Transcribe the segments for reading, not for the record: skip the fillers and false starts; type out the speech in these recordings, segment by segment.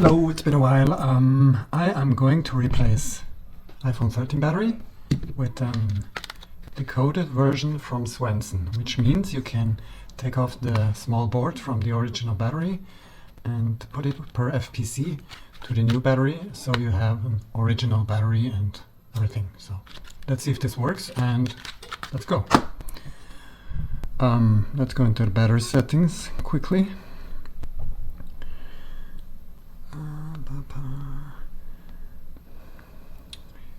Hello, it's been a while. I am going to replace iPhone 13 battery with a decoded version from Svensson, which means you can take off the small board from the original battery and put it per FPC to the new battery, so you have an original battery and everything. So let's see if this works, and let's go. Let's go into the battery settings quickly.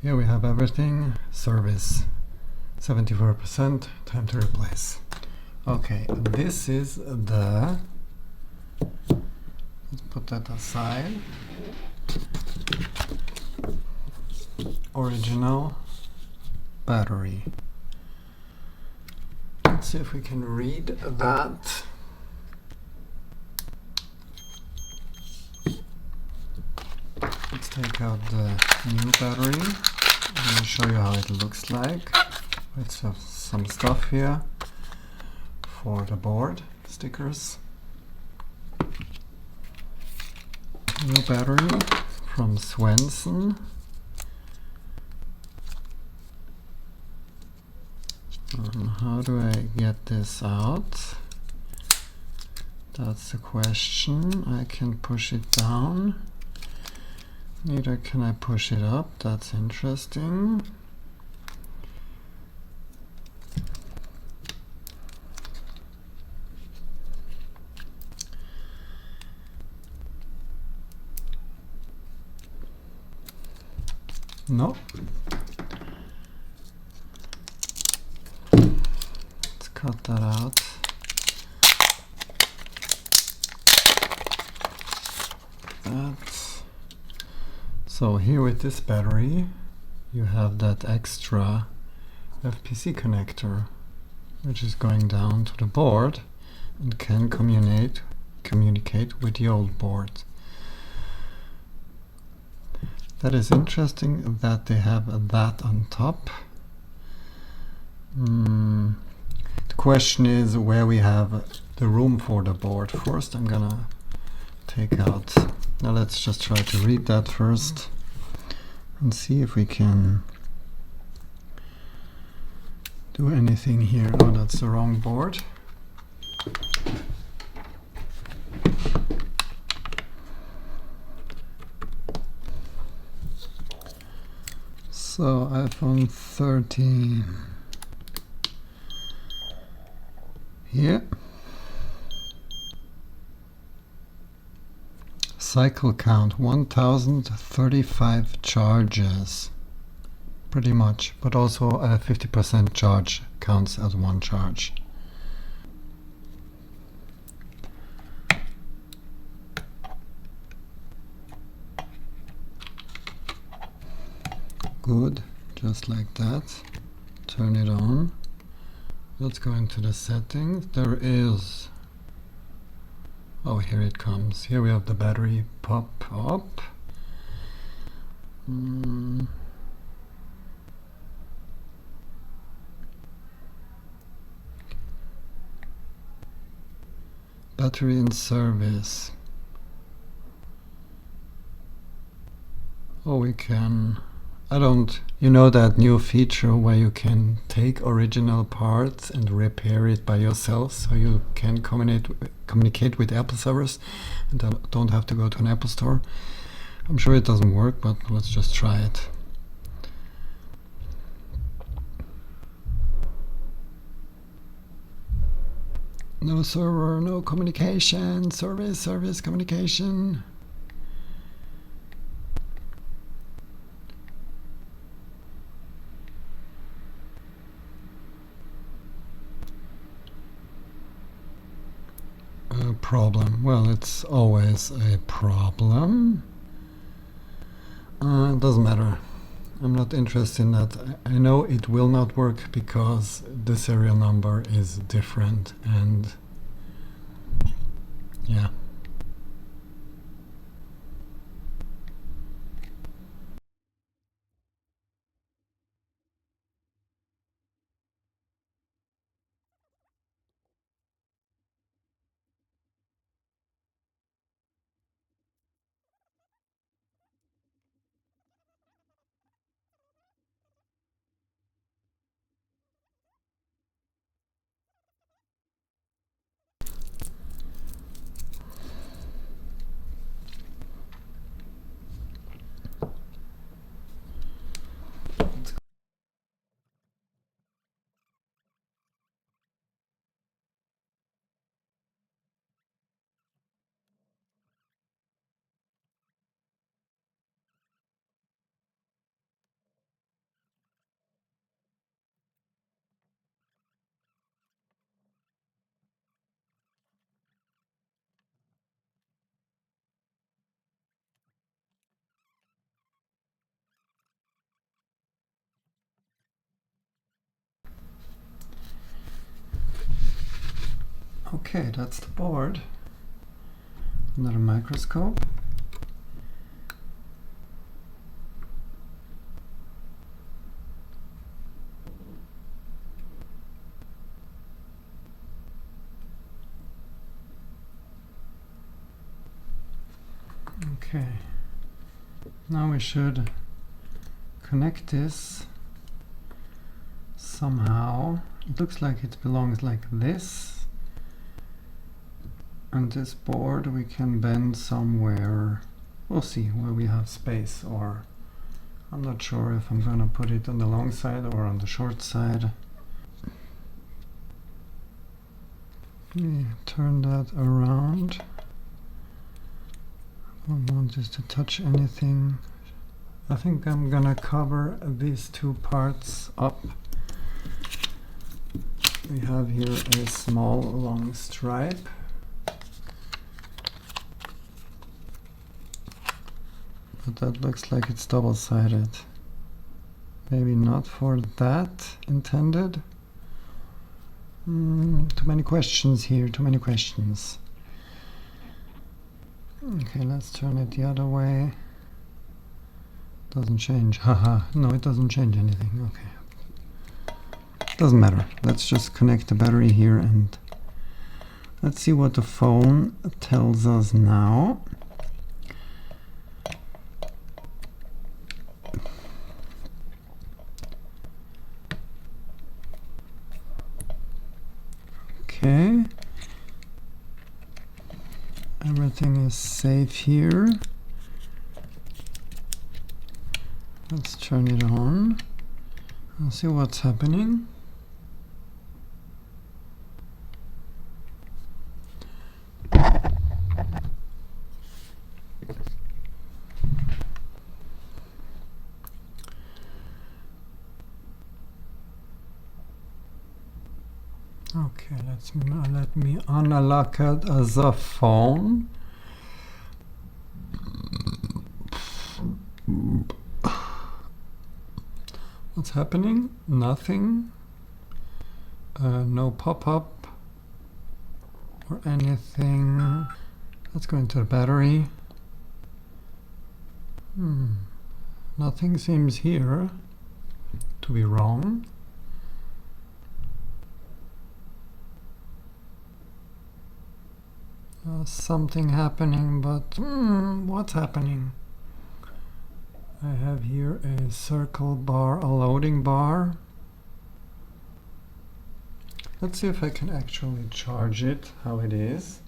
Here we have everything. Service 74%, time to replace. Okay, this is the, let's put that aside, original battery. Let's see if we can read that. Let's take out the new battery. I'm going to show you how it looks like. Let's have some stuff here for the board, stickers. New battery from Svensson. How do I get this out? That's the question. I can push it down. Neither can I push it up. That's interesting. No. Let's cut that out. So here with this battery, you have that extra FPC connector, which is going down to the board and can communicate with the old board. That is interesting that they have that on top. The question is where we have the room for the board. First I'm gonna take out, now let's just try to read that first and see if we can do anything here. Oh, that's the wrong board. So iPhone 13 here. Cycle count 1035 charges, pretty much, but also a 50% charge counts as one charge. Good, just like that. Turn it on. Let's go into the settings. There is, oh, here it comes. Here we have the battery pop up. Battery in service. Oh, we can, you know that new feature where you can take original parts and repair it by yourself, so you can communicate with Apple servers and don't have to go to an Apple store. I'm sure it doesn't work, but let's just try it. No server, no communication, service, communication. Problem. Well, it's always a problem. It doesn't matter. I'm not interested in that. I know it will not work because the serial number is different, and yeah. Okay, that's the board. Another microscope. Okay, now we should connect this somehow. It looks like it belongs like this, and this board we can bend somewhere. We'll see where we have space, or I'm not sure if I'm gonna put it on the long side or on the short side. Let me turn that around. I don't want this to touch anything. I think I'm gonna cover these two parts up. We have here a small long stripe. But that looks like it's double-sided. Maybe not for that intended. Too many questions here, too many questions. Okay, let's turn it the other way. Doesn't change, haha. No, it doesn't change anything, okay. Doesn't matter. Let's just connect the battery here and let's see what the phone tells us now. Okay. Everything is safe here. Let's turn it on and see what's happening. Okay, let me unlock it as a phone. What's happening? Nothing. No pop-up or anything. Let's go into the battery. Nothing seems here to be wrong. Something happening, but what's happening? I have here a circle bar, a loading bar. Let's see if I can actually charge it, how it is.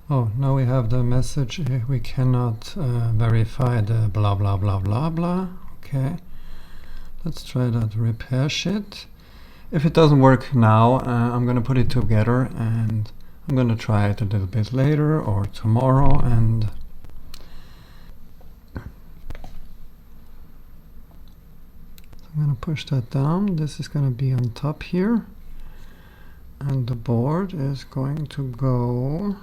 Oh, now we have the message, we cannot verify the blah blah blah blah blah. Okay. Let's try that repair shit. If it doesn't work now, I'm gonna put it together and I'm gonna try it a little bit later or tomorrow, and I'm gonna push that down. This is gonna be on top here, and the board is going to go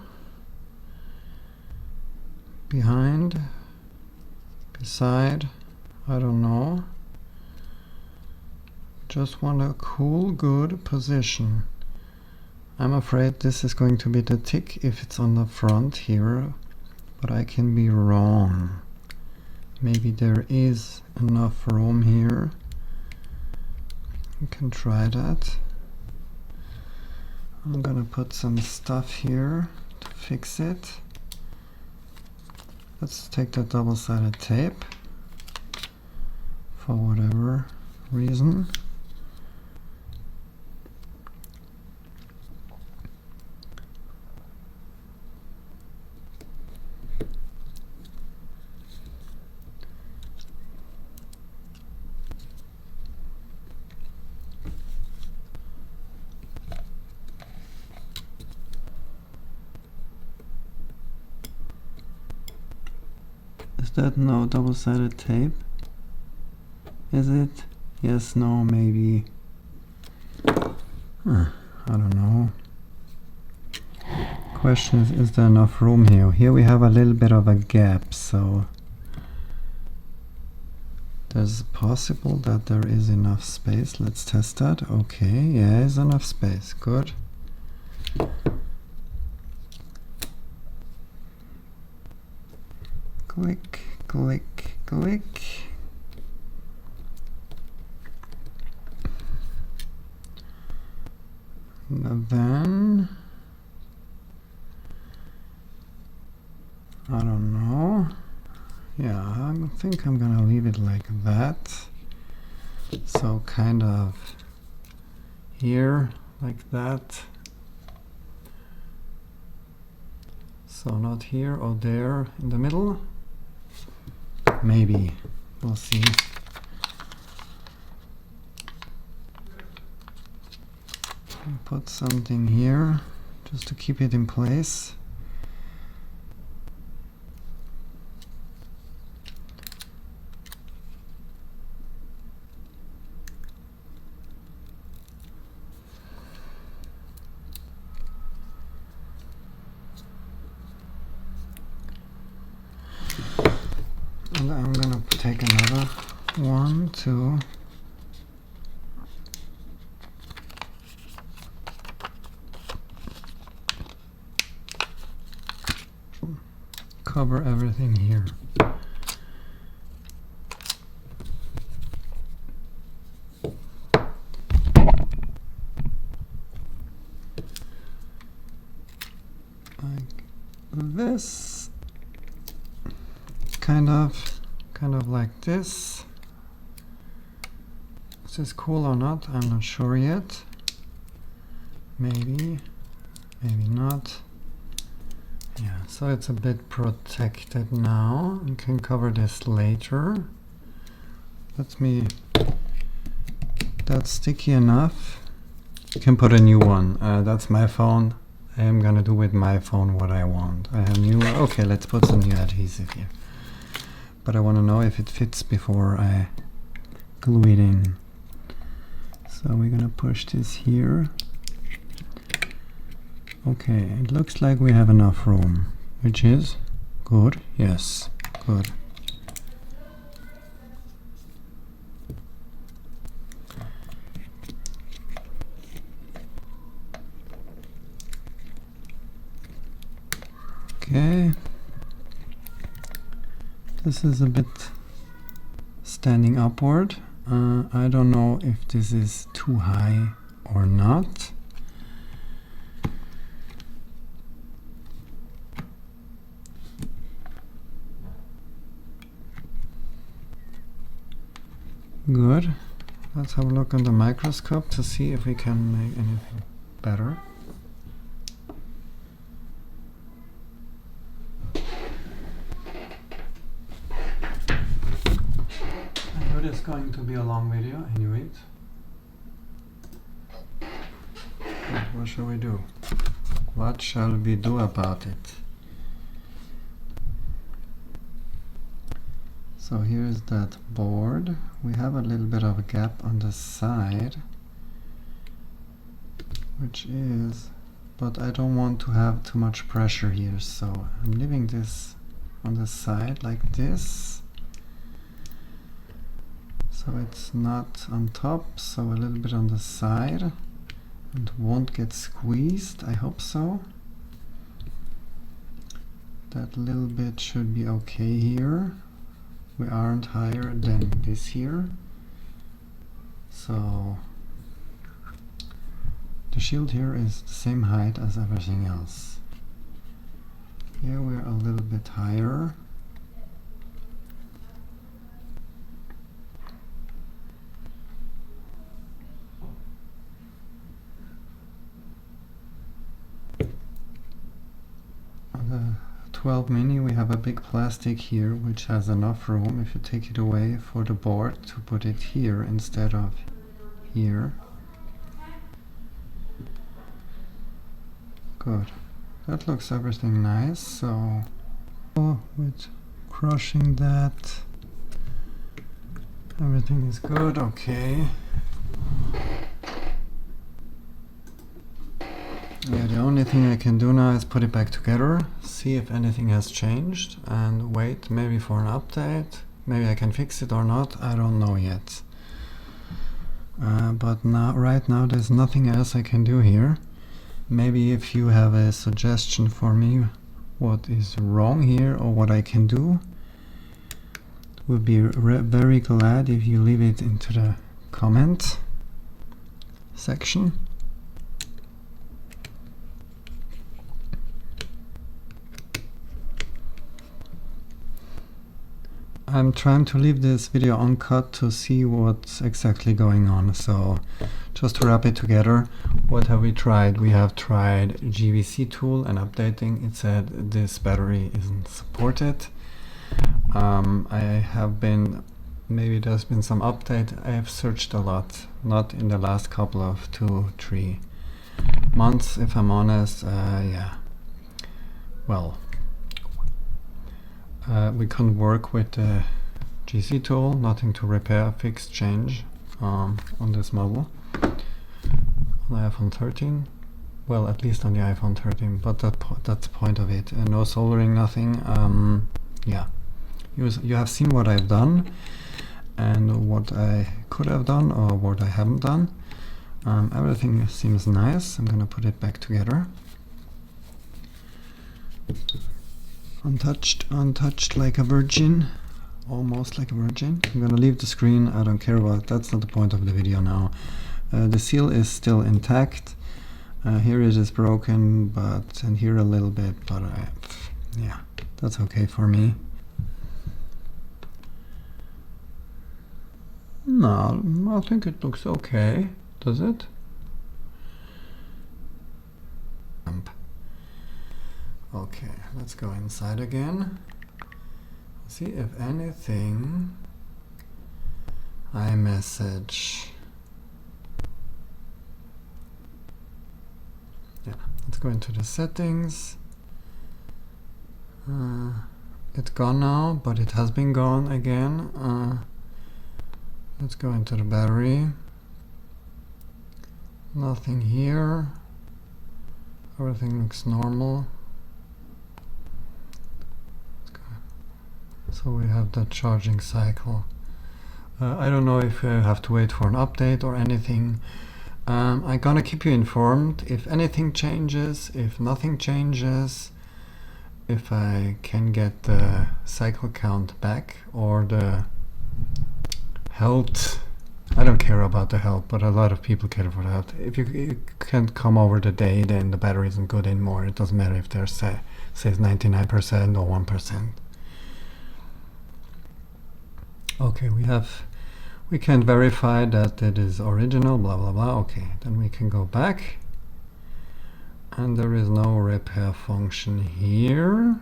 behind, beside, I don't know. Just want a cool, good position. I'm afraid this is going to be the tick if it's on the front here, but I can be wrong. Maybe there is enough room here. You can try that. I'm gonna put some stuff here to fix it. Let's take the double-sided tape for whatever reason. Is that no double-sided tape? Is it? Yes, no, maybe. I don't know. Question is there enough room here? Here we have a little bit of a gap, so There's possible that there is enough space. Let's test that. Okay, yeah, there's enough space. Good. Click, click, click. And then I don't know. Yeah, I think I'm gonna leave it like that. So kind of here, like that. So not here or there in the middle. Maybe. We'll see. I'll put something here just to keep it in place. And I'm gonna take another one, two. Cover everything here. Like this. Kind of like this. Is this cool or not? I'm not sure yet. Maybe, maybe not. Yeah, so it's a bit protected now. You can cover this later. That's sticky enough. You can put a new one. That's my phone. I am gonna do with my phone what I want. I have new. Okay, let's put some new adhesive here. But I want to know if it fits before I glue it in. So we're gonna push this here. Okay, it looks like we have enough room, which is good. Yes, good. Okay. This is a bit standing upward. I don't know if this is too high or not. Good. Let's have a look on the microscope to see if we can make anything better. I know it's going to be a long video, anyway. But what shall we do? What shall we do about it? So here's that board. We have a little bit of a gap on the side, which is, but I don't want to have too much pressure here, so I'm leaving this on the side like this. So it's not on top, so a little bit on the side, and won't get squeezed, I hope so. That little bit should be okay here. We aren't higher than this here, so the shield here is the same height as everything else. Here we're a little bit higher. On the 12 mini we have a big plastic here which has enough room, if you take it away, for the board to put it here instead of here. Good. That looks everything nice. So with crushing that, everything is good. Okay. Yeah, the only thing I can do now is put it back together, see if anything has changed, and wait maybe for an update. Maybe I can fix it or not, I don't know yet. But now, right now, there's nothing else I can do here. Maybe if you have a suggestion for me what is wrong here or what I can do, would be very glad if you leave it into the comment section. I'm trying to leave this video uncut to see what's exactly going on. So just to wrap it together, what have we tried? We have tried GVC tool and updating. It said this battery isn't supported. I have been, maybe there's been some update. I have searched a lot, not in the last couple of 2-3 months, if I'm honest. Yeah, well, we couldn't work with the GC tool, nothing to repair, fix, change on this model. On the iPhone 13, well, at least on the iPhone 13, but that's the point of it. No soldering, nothing. Yeah, you have seen what I've done and what I could have done or what I haven't done. Everything seems nice. I'm gonna put it back together. Untouched like a virgin, almost like a virgin. I'm gonna leave the screen, I don't care about, that's not the point of the video now. The seal is still intact. Here it is broken, but, and here a little bit, but yeah, that's okay for me. No, I think it looks okay, does it? Okay, let's go inside again. See if anything. iMessage. Yeah, let's go into the settings. It's gone now, but it has been gone again. Let's go into the battery. Nothing here. Everything looks normal. So we have that charging cycle. I don't know if I have to wait for an update or anything. I'm gonna keep you informed if anything changes, if nothing changes, if I can get the cycle count back or the health. I don't care about the health, but a lot of people care for the health. If you can't come over the day, then the battery isn't good anymore. It doesn't matter if there's says 99% or 1%. Okay, we can verify that it is original, blah blah blah. Okay, then we can go back, and there is no repair function here.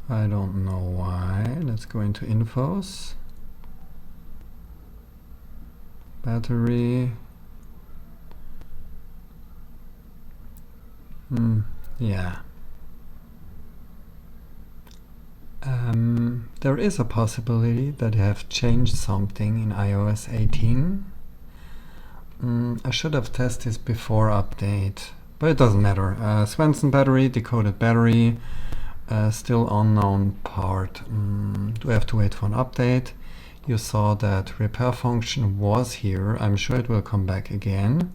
I don't know why. Let's go into infos, battery. Yeah. There is a possibility that they have changed something in iOS 18. I should have tested this before update, but it doesn't matter. Svensson battery, decoded battery, still unknown part. Do I have to wait for an update? You saw that repair function was here. I'm sure it will come back again.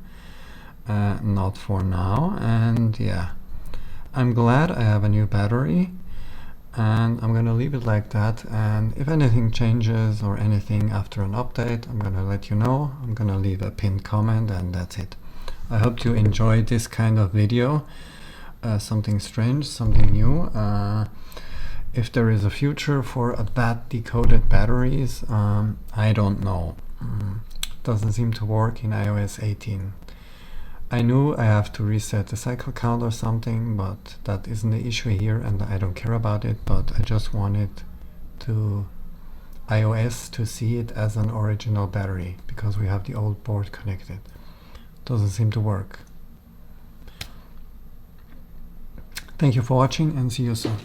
Not for now. And yeah, I'm glad I have a new battery. And I'm gonna leave it like that, and if anything changes or anything after an update, I'm gonna let you know. I'm gonna leave a pinned comment, and that's it. I hope you enjoyed this kind of video, something strange, something new. If there is a future for bad decoded batteries, I don't know. Doesn't seem to work in iOS 18. I knew I have to reset the cycle count or something, but that isn't the issue here, and I don't care about it, but I just wanted to iOS to see it as an original battery, because we have the old board connected. Doesn't seem to work. Thank you for watching, and see you soon.